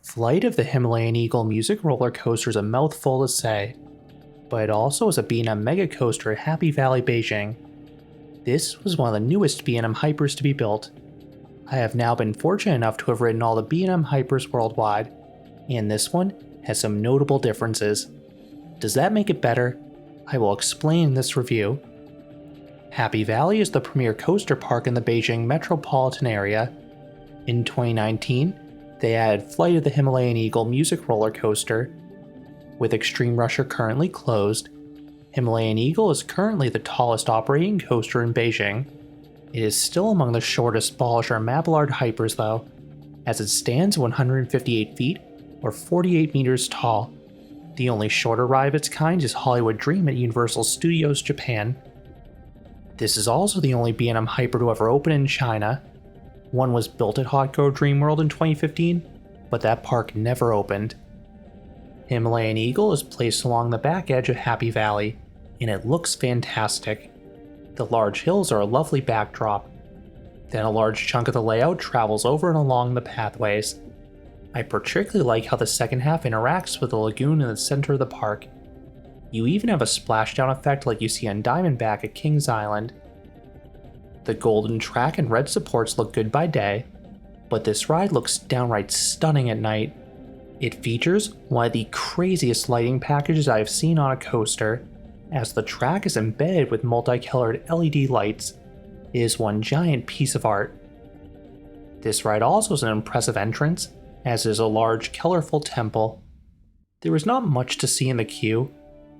Flight of the Himalayan Eagle music roller coaster is a mouthful to say, but it also is a B&M mega coaster at Happy Valley Beijing. This was one of the newest B&M hypers to be built. I have now been fortunate enough to have ridden all the B&M hypers worldwide, and this one has some notable differences. Does that make it better? I will explain in this review. Happy Valley is the premier coaster park in the Beijing metropolitan area. In 2019, they added Flight of the Himalayan Eagle music roller coaster. With Extreme Rusher currently closed, Himalayan Eagle is currently the tallest operating coaster in Beijing. It is still among the shortest Bolliger Mabillard hypers though, as it stands 158 feet or 48 meters tall. The only shorter ride of its kind is Hollywood Dream at Universal Studios Japan. This is also the only B&M hyper to ever open in China. One was built at Hotco Dream World in 2015, but that park never opened. Himalayan Eagle is placed along the back edge of Happy Valley, and it looks fantastic. The large hills are a lovely backdrop. Then a large chunk of the layout travels over and along the pathways. I particularly like how the second half interacts with the lagoon in the center of the park. You even have a splashdown effect like you see on Diamondback at Kings Island. The golden track and red supports look good by day, but this ride looks downright stunning at night. It features one of the craziest lighting packages I have seen on a coaster, as the track is embedded with multicolored LED lights. It is one giant piece of art. This ride also has an impressive entrance, as is a large, colorful temple. There is not much to see in the queue,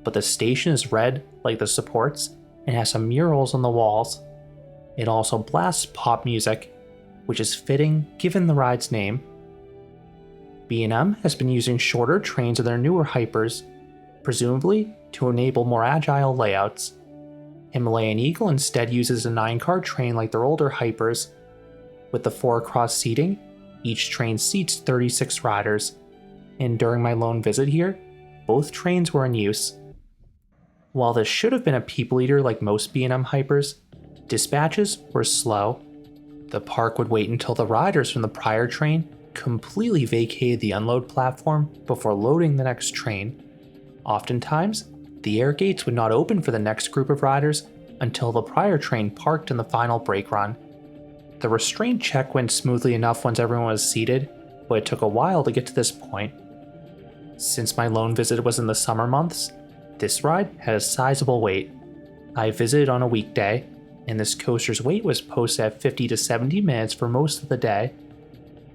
but the station is red like the supports and has some murals on the walls. It also blasts pop music, which is fitting given the ride's name. B&M has been using shorter trains of their newer hypers, presumably to enable more agile layouts. Himalayan Eagle instead uses a 9-car train like their older hypers. With the 4-cross seating, each train seats 36 riders, and during my lone visit here, both trains were in use. While this should have been a people eater like most B&M hypers, dispatches were slow. The park would wait until the riders from the prior train completely vacated the unload platform before loading the next train. Oftentimes, the air gates would not open for the next group of riders until the prior train parked in the final brake run. The restraint check went smoothly enough once everyone was seated, but it took a while to get to this point. Since my lone visit was in the summer months, this ride had a sizable wait. I visited on a weekday, and this coaster's wait was posted at 50 to 70 minutes for most of the day.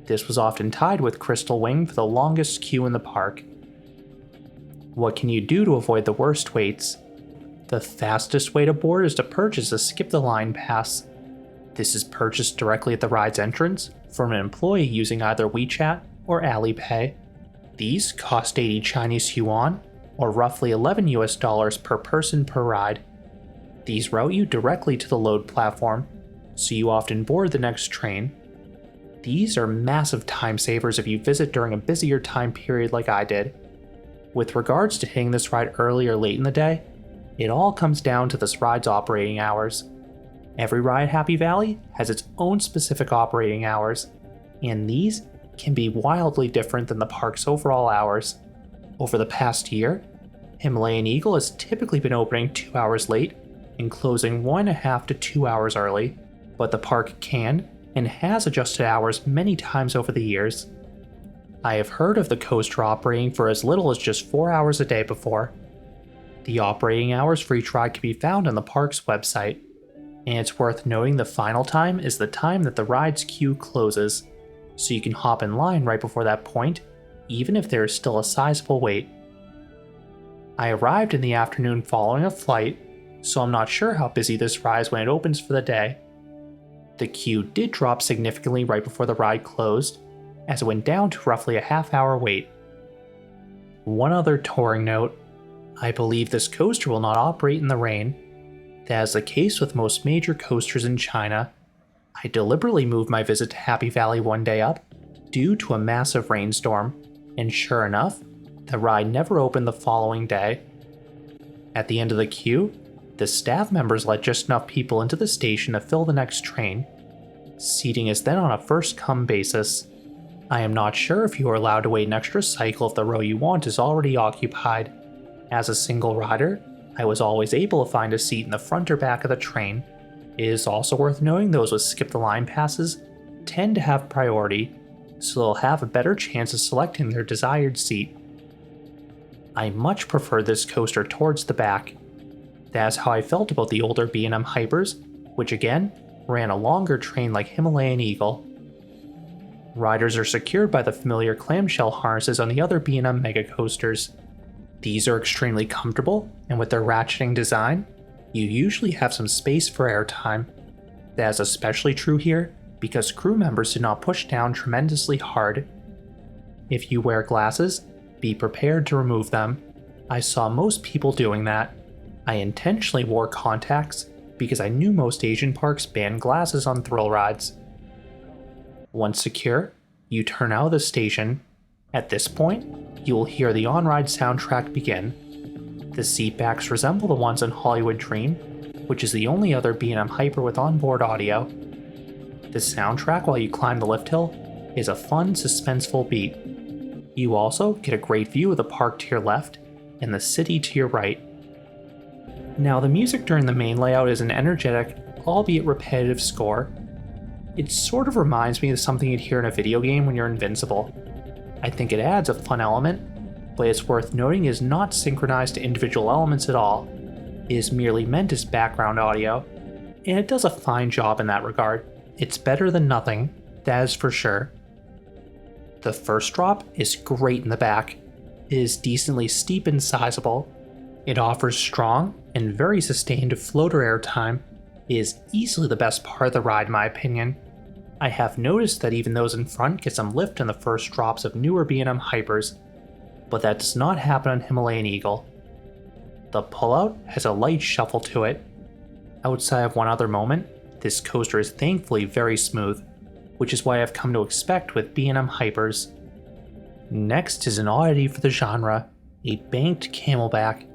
This was often tied with Crystal Wing for the longest queue in the park. What can you do to avoid the worst waits? The fastest way to board is to purchase a Skip the Line pass. This is purchased directly at the ride's entrance from an employee using either WeChat or Alipay. These cost 80 Chinese yuan, or roughly $11 per person per ride. These route you directly to the load platform, so you often board the next train. These are massive time savers if you visit during a busier time period like I did. With regards to hitting this ride early or late in the day, it all comes down to this ride's operating hours. Every ride at Happy Valley has its own specific operating hours, and these can be wildly different than the park's overall hours. Over the past year, Himalayan Eagle has typically been opening 2 hours late and closing 1.5 to 2 hours early, but the park can and has adjusted hours many times over the years. I have heard of the coaster operating for as little as just 4 hours a day before. The operating hours for each ride can be found on the park's website, and it's worth noting the final time is the time that the ride's queue closes, so you can hop in line right before that point, even if there is still a sizable wait. I arrived in the afternoon following a flight, so I'm not sure how busy this ride is when it opens for the day. The queue did drop significantly right before the ride closed, as it went down to roughly a half-hour wait. One other touring note, I believe this coaster will not operate in the rain. That is the case with most major coasters in China. I deliberately moved my visit to Happy Valley one day up due to a massive rainstorm, and sure enough, the ride never opened the following day. At the end of the queue, the staff members let just enough people into the station to fill the next train. Seating is then on a first-come basis. I am not sure if you are allowed to wait an extra cycle if the row you want is already occupied. As a single rider, I was always able to find a seat in the front or back of the train. It is also worth noting those with skip the line passes tend to have priority, so they'll have a better chance of selecting their desired seat. I much prefer this coaster towards the back. That's how I felt about the older B&M Hypers, which again, ran a longer train like Himalayan Eagle. Riders are secured by the familiar clamshell harnesses on the other B&M Mega Coasters. These are extremely comfortable, and with their ratcheting design, you usually have some space for airtime. That is especially true here because crew members do not push down tremendously hard. If you wear glasses, be prepared to remove them. I saw most people doing that. I intentionally wore contacts because I knew most Asian parks ban glasses on thrill rides. Once secure, you turn out of the station. At this point, you will hear the on-ride soundtrack begin. The seatbacks resemble the ones in Hollywood Dream, which is the only other B&M Hyper with onboard audio. The soundtrack while you climb the lift hill is a fun, suspenseful beat. You also get a great view of the park to your left and the city to your right. Now, the music during the main layout is an energetic, albeit repetitive score. It sort of reminds me of something you'd hear in a video game when you're invincible. I think it adds a fun element, but it's worth noting it is not synchronized to individual elements at all. It is merely meant as background audio, and it does a fine job in that regard. It's better than nothing, that is for sure. The first drop is great in the back. It is decently steep and sizable. It offers strong and very sustained floater airtime. It is easily the best part of the ride in my opinion. I have noticed that even those in front get some lift in the first drops of newer B&M Hypers, but that does not happen on Himalayan Eagle. The pullout has a light shuffle to it. Outside of one other moment, this coaster is thankfully very smooth, which is what I have come to expect with B&M Hypers. Next is an oddity for the genre, a banked camelback.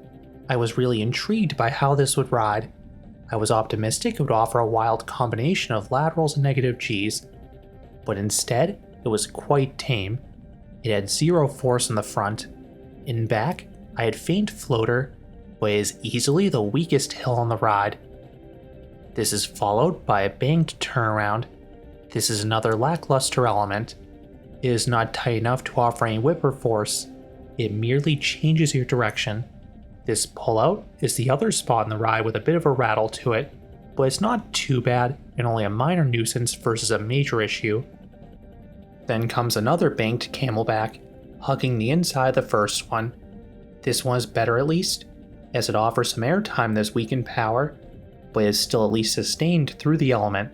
I was really intrigued by how this would ride. I was optimistic it would offer a wild combination of laterals and negative Gs, but instead, it was quite tame. It had zero force in the front. In back, I had faint floater, but it is easily the weakest hill on the ride. This is followed by a banked turnaround. This is another lackluster element. It is not tight enough to offer any whip or force. It merely changes your direction. This pullout is the other spot in the ride with a bit of a rattle to it, but it's not too bad and only a minor nuisance versus a major issue. Then comes another banked camelback, hugging the inside of the first one. This one is better at least, as it offers some airtime that's weak in power, but is still at least sustained through the element.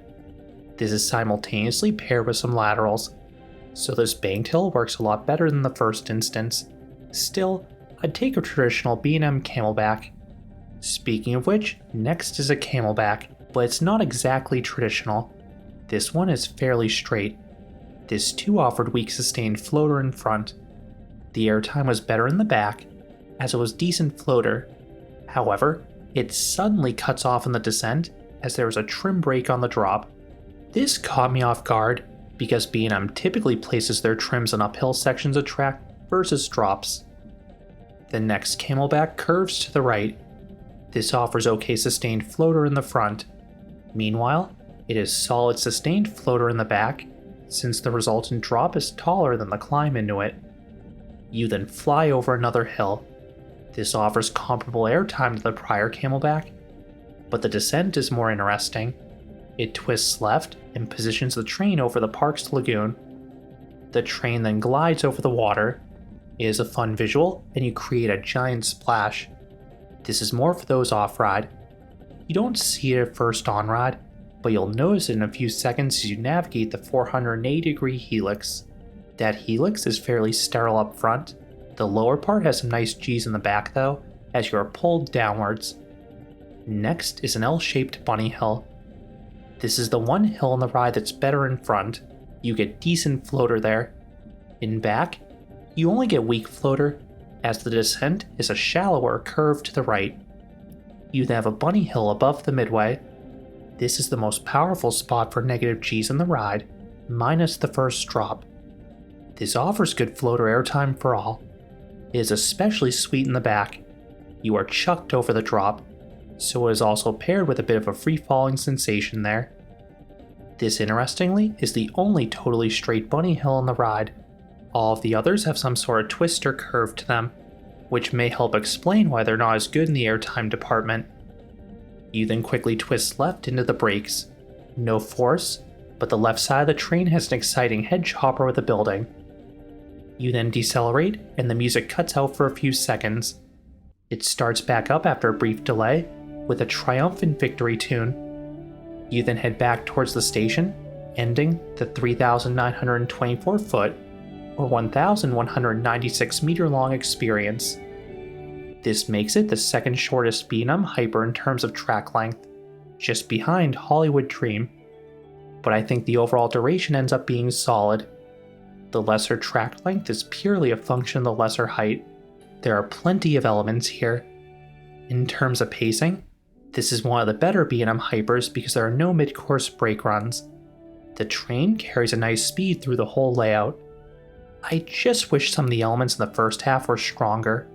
This is simultaneously paired with some laterals, so this banked hill works a lot better than the first instance. Still, I'd take a traditional B&M camelback. Speaking of which, next is a camelback, but it's not exactly traditional. This one is fairly straight. This too offered weak sustained floater in front. The airtime was better in the back, as it was decent floater. However, it suddenly cuts off in the descent as there was a trim brake on the drop. This caught me off guard, because B&M typically places their trims on uphill sections of track versus drops. The next camelback curves to the right. This offers okay sustained floater in the front. Meanwhile, it is solid sustained floater in the back, since the resultant drop is taller than the climb into it. You then fly over another hill. This offers comparable airtime to the prior camelback, but the descent is more interesting. It twists left and positions the train over the park's lagoon. The train then glides over the water. It is a fun visual, and you create a giant splash. This is more for those off-ride. You don't see it at first on-ride, but you'll notice it in a few seconds as you navigate the 480-degree helix. That helix is fairly sterile up front. The lower part has some nice Gs in the back though, as you are pulled downwards. Next is an L-shaped bunny hill. This is the one hill on the ride that's better in front. You get decent floater there. In back, you only get weak floater, as the descent is a shallower curve to the right. You then have a bunny hill above the midway. This is the most powerful spot for negative Gs in the ride, minus the first drop. This offers good floater airtime for all. It is especially sweet in the back. You are chucked over the drop, so it is also paired with a bit of a free-falling sensation there. This, interestingly, is the only totally straight bunny hill on the ride. All of the others have some sort of twist or curve to them, which may help explain why they're not as good in the airtime department. You then quickly twist left into the brakes. No force, but the left side of the train has an exciting head chopper with a building. You then decelerate, and the music cuts out for a few seconds. It starts back up after a brief delay, with a triumphant victory tune. You then head back towards the station, ending the 3,924 foot, or 1,196 meter long experience. This makes it the second shortest B&M Hyper in terms of track length, just behind Hollywood Dream. But I think the overall duration ends up being solid. The lesser track length is purely a function of the lesser height. There are plenty of elements here. In terms of pacing, this is one of the better B&M Hypers because there are no mid-course brake runs. The train carries a nice speed through the whole layout. I just wish some of the elements in the first half were stronger.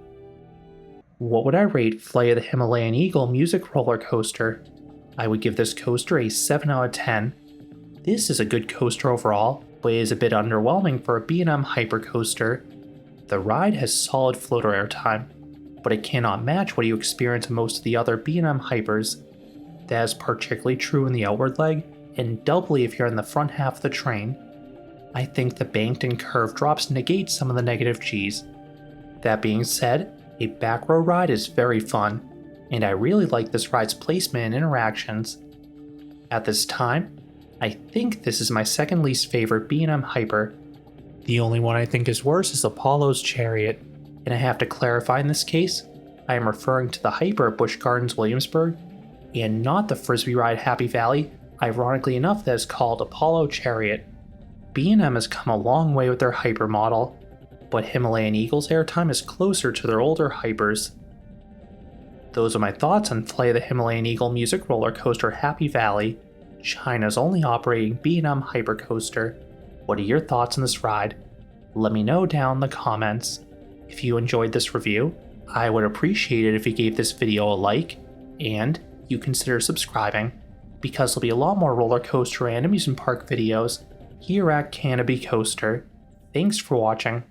What would I rate Flight of the Himalayan Eagle music roller coaster? I would give this coaster a 7 out of 10. This is a good coaster overall, but it is a bit underwhelming for a B&M Hyper coaster. The ride has solid floater airtime, but it cannot match what you experience in most of the other B&M Hypers. That is particularly true in the outward leg, and doubly if you're in the front half of the train. I think the banked and curved drops negate some of the negative Gs. That being said, a back row ride is very fun, and I really like this ride's placement and interactions. At this time, I think this is my second least favorite B&M Hyper. The only one I think is worse is Apollo's Chariot, and I have to clarify in this case, I am referring to the Hyper at Busch Gardens Williamsburg, and not the Frisbee ride Happy Valley, ironically enough that is called Apollo Chariot. B&M has come a long way with their Hyper model, but Himalayan Eagle's airtime is closer to their older Hypers. Those are my thoughts on Flight of the Himalayan Eagle music roller coaster Happy Valley, China's only operating B&M Hyper coaster. What are your thoughts on this ride? Let me know down in the comments. If you enjoyed this review, I would appreciate it if you gave this video a like, and you consider subscribing, because there'll be a lot more roller coaster and amusement park videos here at Canopy Coaster. Thanks for watching.